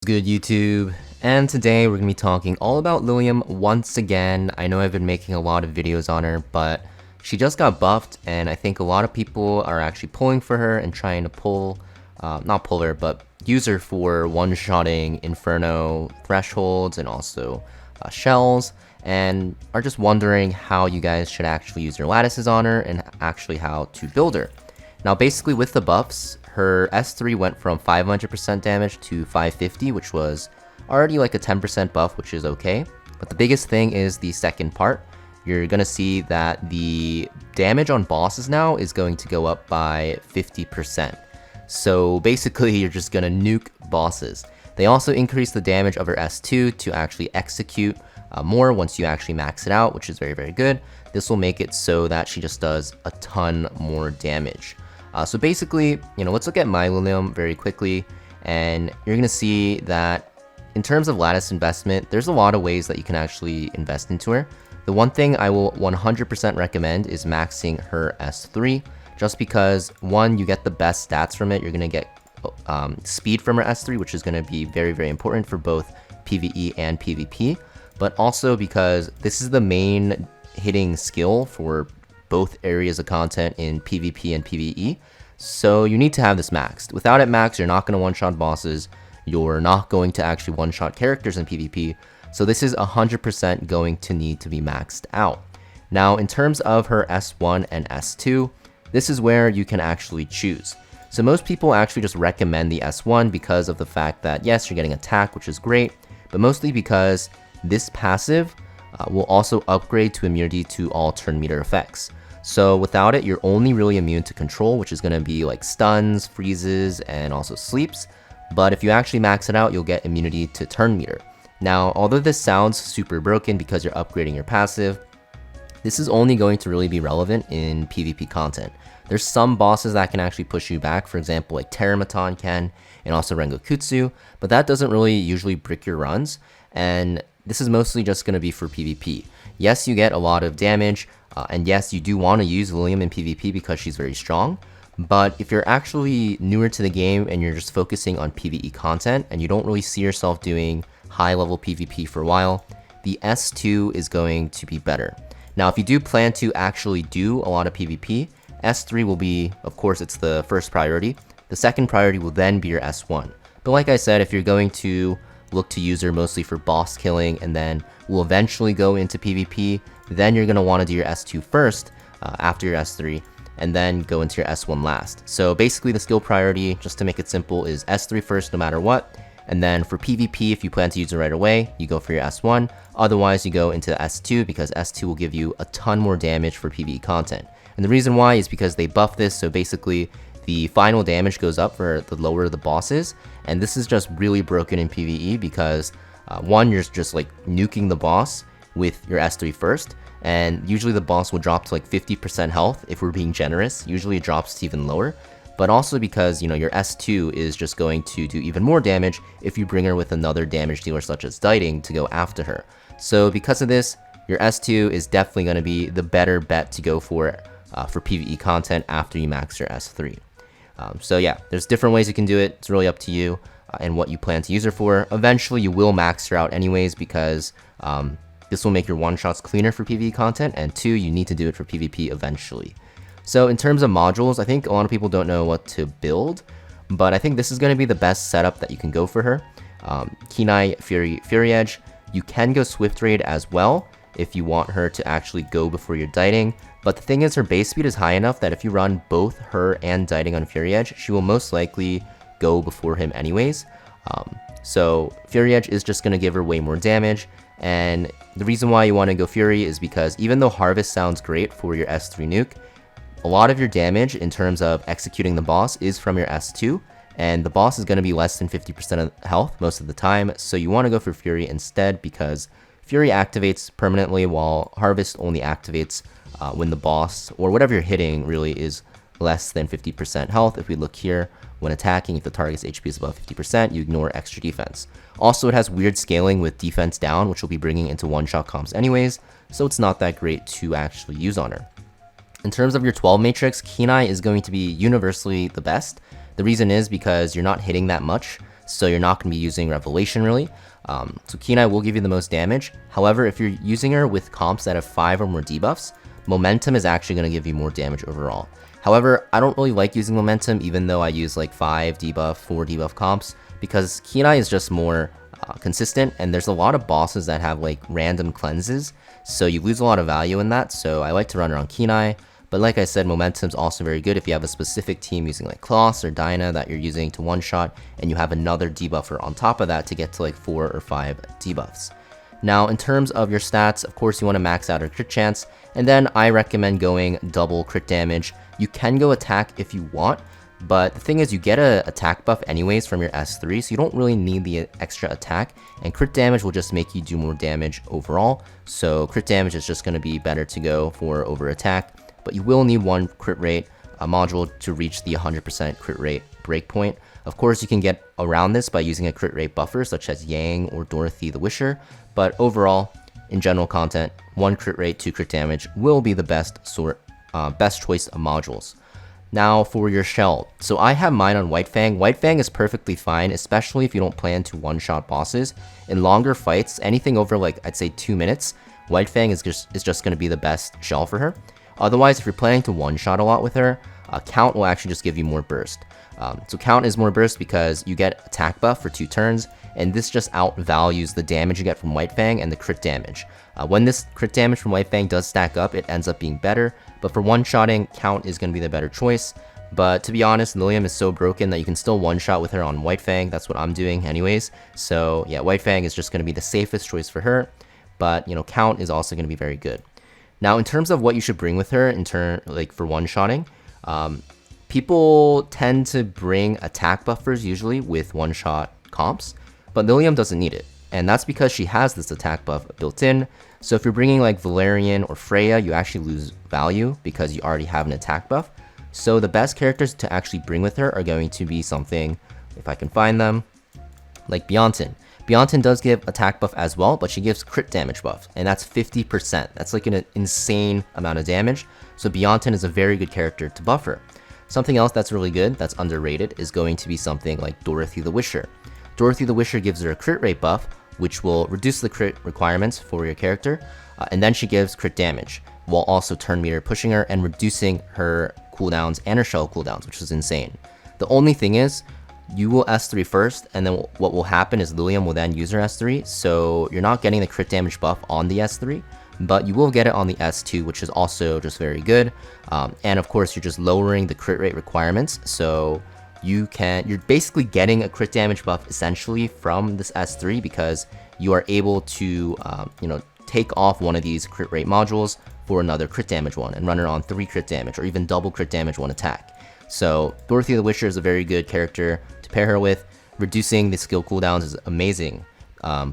good, YouTube? And today we're going to be talking all about Liliam once again. I know I've been making a lot of videos on her, but she just got buffed, and I think a lot of people are actually pulling for her and trying to not pull her, but use her for one-shotting Inferno thresholds and also shells, and are just wondering how you guys should actually use your lattices on her and actually how to build her. Now basically with the buffs, her S3 went from 500% damage to 550, which was already like a 10% buff, which is okay. But the biggest thing is the second part. You're gonna see that the damage on bosses now is going to go up by 50%. So basically you're just gonna nuke bosses. They also increase the damage of her S2 to actually execute more once you actually max it out, which is very, very good. This will make it so that she just does a ton more damage. So basically, let's look at my Liliam very quickly, and you're gonna see that in terms of lattice investment, there's a lot of ways that you can actually invest into her. The one thing I will 100% recommend is maxing her S3, just because one, you get the best stats from it. You're gonna get speed from her S3, which is gonna be very, very important for both PvE and PvP, but also because this is the main hitting skill for both areas of content in PvP and PvE, so you need to have this maxed. Without it maxed, you're not going to one-shot bosses, you're not going to actually one-shot characters in PvP, so this is 100% going to need to be maxed out. Now, in terms of her S1 and S2, this is where you can actually choose. So most people actually just recommend the S1 because of the fact that, yes, you're getting attack, which is great, but mostly because this passive will also upgrade to immunity to all turn meter effects. So without it, you're only really immune to control, which is going to be like stuns, freezes, and also sleeps. But if you actually max it out, you'll get immunity to turn meter. Now, although this sounds super broken because you're upgrading your passive, this is only going to really be relevant in PvP content. There's some bosses that can actually push you back, for example, like Teramaton can, and also Rengokutsu, but that doesn't really usually brick your runs, and this is mostly just going to be for PvP. Yes, you get a lot of damage, and yes, you do want to use Liliam in PvP because she's very strong, but if you're actually newer to the game and you're just focusing on PvE content and you don't really see yourself doing high-level PvP for a while, the S2 is going to be better. Now, if you do plan to actually do a lot of PvP, S3 will be, of course, it's the first priority. The second priority will then be your S1. But like I said, if you're going to look to use her mostly for boss killing and then will eventually go into PvP, then you're going to want to do your S2 first after your S3, and then go into your S1 last. So basically the skill priority, just to make it simple, is S3 first no matter what, and then for PvP, if you plan to use it right away, you go for your S1, otherwise you go into S2 because S2 will give you a ton more damage for PvE content. And the reason why is because they buff this, so basically the final damage goes up for the lower the boss is, and this is just really broken in PvE because one, you're just like nuking the boss with your S3 first, and usually the boss will drop to like 50% health if we're being generous. Usually it drops to even lower, but also because your S2 is just going to do even more damage if you bring her with another damage dealer such as Diting to go after her. So because of this, your S2 is definitely going to be the better bet to go for PvE content after you max your S3. So yeah, there's different ways you can do it. It's really up to you and what you plan to use her for. Eventually you will max her out anyways because this will make your one-shots cleaner for PvE content, and two, you need to do it for PvP eventually. So in terms of modules, I think a lot of people don't know what to build, but I think this is going to be the best setup that you can go for her. Kenai, Fury Edge. You can go Swift Raid as well if you want her to actually go before your Diting, but the thing is her base speed is high enough that if you run both her and Diting on Fury Edge, she will most likely go before him anyways. So Fury Edge is just going to give her way more damage, and the reason why you want to go Fury is because even though Harvest sounds great for your S3 nuke, a lot of your damage in terms of executing the boss is from your S2, and the boss is going to be less than 50% of health most of the time, so you want to go for Fury instead because Fury activates permanently while Harvest only activates when the boss, or whatever you're hitting really, is less than 50% health. If we look here, when attacking, if the target's HP is above 50%, you ignore extra defense. Also, it has weird scaling with defense down, which we'll be bringing into one-shot comps anyways, so it's not that great to actually use on her. In terms of your 12 matrix, Kenai is going to be universally the best. The reason is because you're not hitting that much, so you're not going to be using Revelation really. So Kenai will give you the most damage. However, if you're using her with comps that have 5 or more debuffs, Momentum is actually going to give you more damage overall. However, I don't really like using Momentum even though I use like 5 debuff, 4 debuff comps, because Kenai is just more consistent, and there's a lot of bosses that have like random cleanses, so you lose a lot of value in that, so I like to run around Kenai. But like I said, Momentum's also very good if you have a specific team using like Kloss or Dyna that you're using to one-shot, and you have another debuffer on top of that to get to like 4 or 5 debuffs. Now, in terms of your stats, of course you want to max out a crit chance, and then I recommend going double crit damage. You can go attack if you want, but the thing is you get a attack buff anyways from your S3, so you don't really need the extra attack, and crit damage will just make you do more damage overall, so crit damage is just going to be better to go for over attack. But you will need one crit rate module to reach the 100% crit rate breakpoint. Of course, you can get around this by using a crit rate buffer such as Yang or Dorothy the Wisher, but overall, in general content, 1 crit rate, 2 crit damage will be the best choice of modules. Now for your shell. So I have mine on White Fang. White Fang is perfectly fine, especially if you don't plan to one-shot bosses. In longer fights, anything over like I'd say 2 minutes, White Fang is just going to be the best shell for her. Otherwise, if you're planning to one-shot a lot with her, Count will actually just give you more burst. So Count is more burst because you get attack buff for 2 turns, and this just outvalues the damage you get from White Fang and the crit damage. When this crit damage from White Fang does stack up, it ends up being better, but for one-shotting, Count is going to be the better choice. But to be honest, Liliam is so broken that you can still one-shot with her on White Fang. That's what I'm doing anyways. So yeah, White Fang is just going to be the safest choice for her, but you know, Count is also going to be very good. Now, in terms of what you should bring with her, like for one-shotting, people tend to bring attack buffers usually with one-shot comps, but Liliam doesn't need it, and that's because she has this attack buff built in. So if you're bringing like Valerian or Freya, you actually lose value because you already have an attack buff. So the best characters to actually bring with her are going to be something, if I can find them, like Beyontin. Beyontin does give attack buff as well, but she gives crit damage buff, and that's 50%. That's like an insane amount of damage, so Beyontin is a very good character to buff her. Something else that's really good, that's underrated, is going to be something like Dorothy the Wisher. Dorothy the Wisher gives her a crit rate buff, which will reduce the crit requirements for your character, and then she gives crit damage, while also turn meter pushing her and reducing her cooldowns and her shell cooldowns, which is insane. The only thing is, you will S3 first, and then what will happen is Liliam will then use her S3, so you're not getting the crit damage buff on the S3, but you will get it on the S2, which is also just very good. And of course, you're just lowering the crit rate requirements, so you're basically getting a crit damage buff essentially from this S3 because you are able to, take off one of these crit rate modules for another crit damage one and run her on 3 crit damage or even double crit damage 1 attack. So Dorothy the Wisher is a very good character to pair her with. Reducing the skill cooldowns is amazing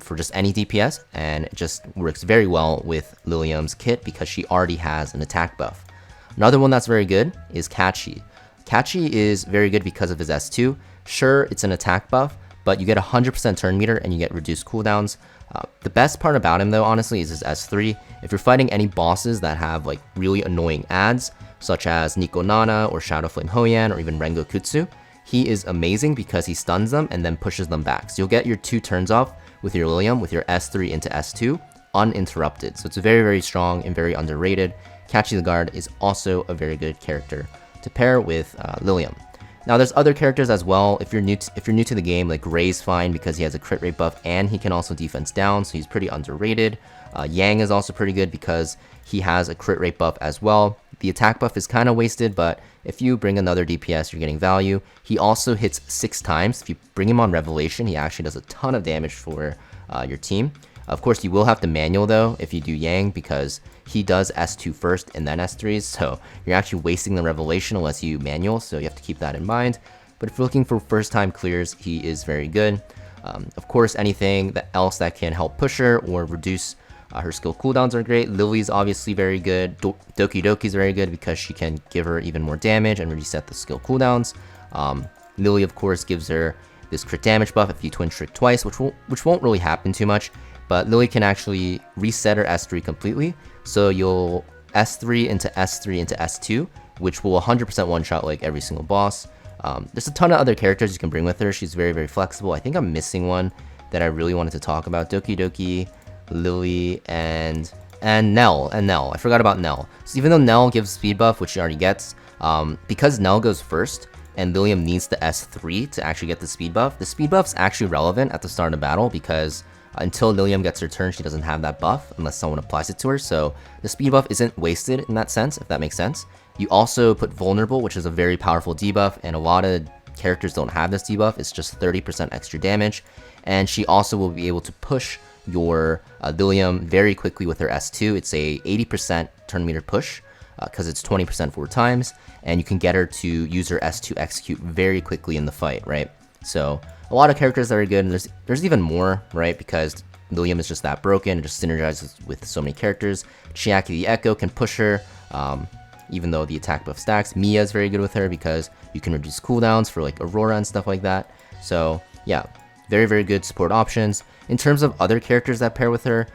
for just any DPS, and it just works very well with Liliam's kit because she already has an attack buff. Another one that's very good is Kachi. Kachi is very good because of his S2. Sure, it's an attack buff, but you get 100% turn meter and you get reduced cooldowns. The best part about him though, honestly, is his S3. If you're fighting any bosses that have like really annoying adds, such as Nico Nana or Shadow Flame Hoyan or even Rengo Kutsu, he is amazing because he stuns them and then pushes them back. So you'll get your 2 turns off with your Liliam with your S3 into S2 uninterrupted. So it's very, very strong and very underrated. Kachi the Guard is also a very good character to pair with Liliam. Now there's other characters as well. If you're new to the game, like Ray's fine because he has a crit rate buff and he can also defense down, so he's pretty underrated. Yang is also pretty good because he has a crit rate buff as well. The attack buff is kind of wasted, but if you bring another DPS, you're getting value. He also hits 6 times. If you bring him on Revelation, he actually does a ton of damage for your team. Of course, you will have to manual though if you do Yang because he does S2 first and then S3s, so you're actually wasting the Revelation unless you manual, so you have to keep that in mind. But if you're looking for first time clears, he is very good. Of course, anything else that can help push her or reduce her skill cooldowns are great. Lily's obviously very good. Doki Doki's very good because she can give her even more damage and reset the skill cooldowns. Lily, of course, gives her this crit damage buff if you twin trick twice, which won't really happen too much. But Lily can actually reset her S3 completely, so you'll S3 into S3 into S2, which will 100% one-shot like every single boss. There's a ton of other characters you can bring with her. She's very, very flexible. I think I'm missing one that I really wanted to talk about. Doki Doki, Lily, and Nell. I forgot about Nell. So even though Nell gives speed buff, which she already gets, because Nell goes first, and Liliam needs the S3 to actually get the speed buff's actually relevant at the start of battle because until Liliam gets her turn, she doesn't have that buff unless someone applies it to her, so the speed buff isn't wasted in that sense, if that makes sense. You also put Vulnerable, which is a very powerful debuff, and a lot of characters don't have this debuff. It's just 30% extra damage, and she also will be able to push your Liliam very quickly with her S2. It's a 80% turn meter push, because it's 20% 4 times, and you can get her to use her S2 execute very quickly in the fight, right? So a lot of characters that are good, and there's even more, right? Because Liliam is just that broken, it just synergizes with so many characters. Chiaki the Echo can push her, even though the attack buff stacks. Mia is very good with her because you can reduce cooldowns for like Aurora and stuff like that. So yeah, very, very good support options. In terms of other characters that pair with her,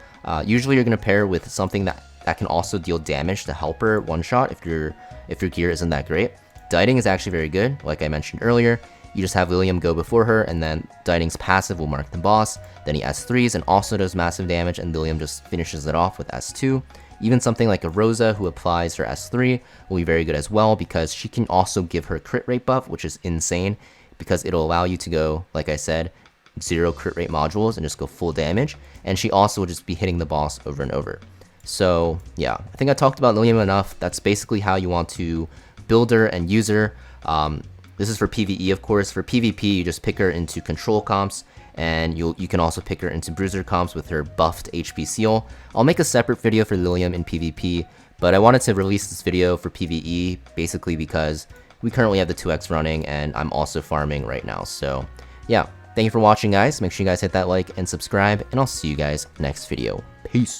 usually you're going to pair with something that can also deal damage to help her one-shot if your gear isn't that great. Diting is actually very good, like I mentioned earlier. You just have Liliam go before her, and then Diting's passive will mark the boss, then he S3s and also does massive damage, and Liliam just finishes it off with S2. Even something like a Rosa who applies her S3 will be very good as well, because she can also give her crit rate buff, which is insane, because it'll allow you to go, like I said, 0 crit rate modules and just go full damage, and she also will just be hitting the boss over and over. So yeah, I think I talked about Liliam enough. That's basically how you want to build her and use her. This is for PvE, of course. For PvP, you just pick her into control comps, and you can also pick her into bruiser comps with her buffed HP seal. I'll make a separate video for Liliam in PvP, but I wanted to release this video for PvE basically because we currently have the 2x running, and I'm also farming right now. So yeah, thank you for watching, guys. Make sure you guys hit that like and subscribe, and I'll see you guys next video. Peace.